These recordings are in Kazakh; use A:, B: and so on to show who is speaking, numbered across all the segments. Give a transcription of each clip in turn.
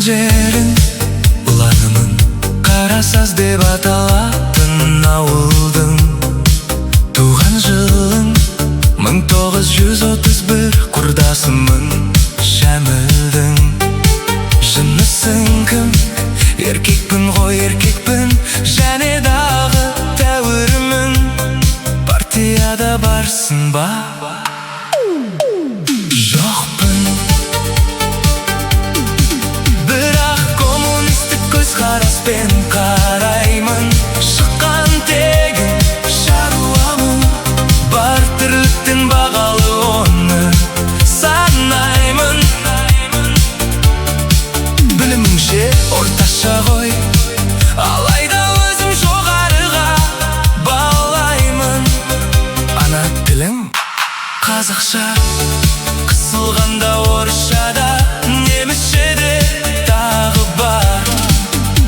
A: жерін ұланымын. Қарасаз деп аталатын ауылдың туған жылың 1931. Құрдасымын Шәмілдің. Жынысың кім? Еркекпін ғой, еркекпін, және дағы тәуірімін. Партияда барсың ба? Жоқпын. Бірақ коммунистік көзқараспен қараймын. Шыққан тегін шаруамын. Бар тірліктен бағалы оны санаймын. Біліміңше орташа ғой, алайда өзім жоғарыға балаймын. Ана тілің қазақша, қысылғанда орысшада, немісше де тағы бар.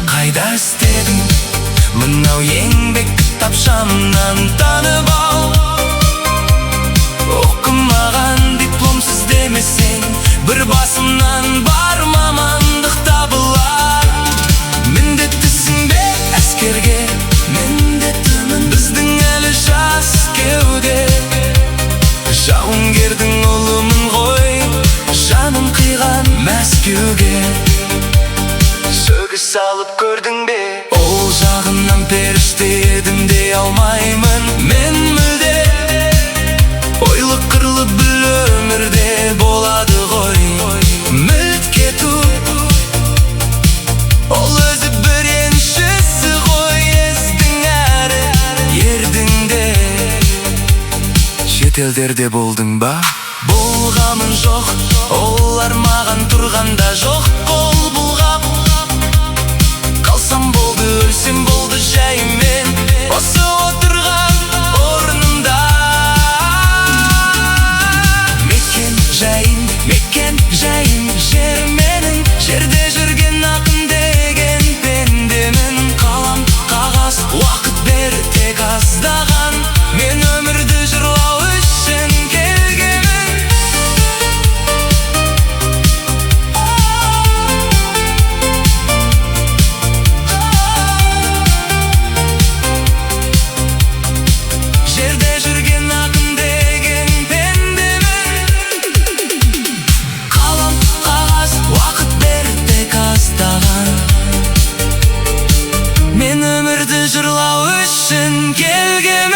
A: Қайда істедің мынау еңбек кітапшамнан танып ал. Оқымаған дипломсыз демесең, бір басымнан бар мамандық табылар. Міндеттісің бе әскерге? Міндеттімін. Біздің әлі жас кеуде. Жауынгердің ұлымын ғой, жаным қиған Мәскеуге. Сөгіс салып көрдің бе? Ол жағынан періште едім дей алмаймын. Мен мүлде ойлы қырлы бір өмірде болады ғой. Мүлт кету ол өзі бір еншісі ғой. Естің әрі ердің де. Шетелдерде болдың ба? Болғамын жоқ, олар маған тұрғанда жоқ. Қол бұлғап қалсам болды, өлсем болды жайымен. Осы отырған орнымда. Мекен жайым жер менің. Жерде жүрген ақын деген пендемін. Қалам, қағаз, уақыт бер тек аздаған. Мен өмірді жырлау үшін келгемін. Жерде жүрген ақын деген пендемін. Қалам, қағаз, уақыт бер тек аздаған. Мен өмірді жырлау үшін келгемін.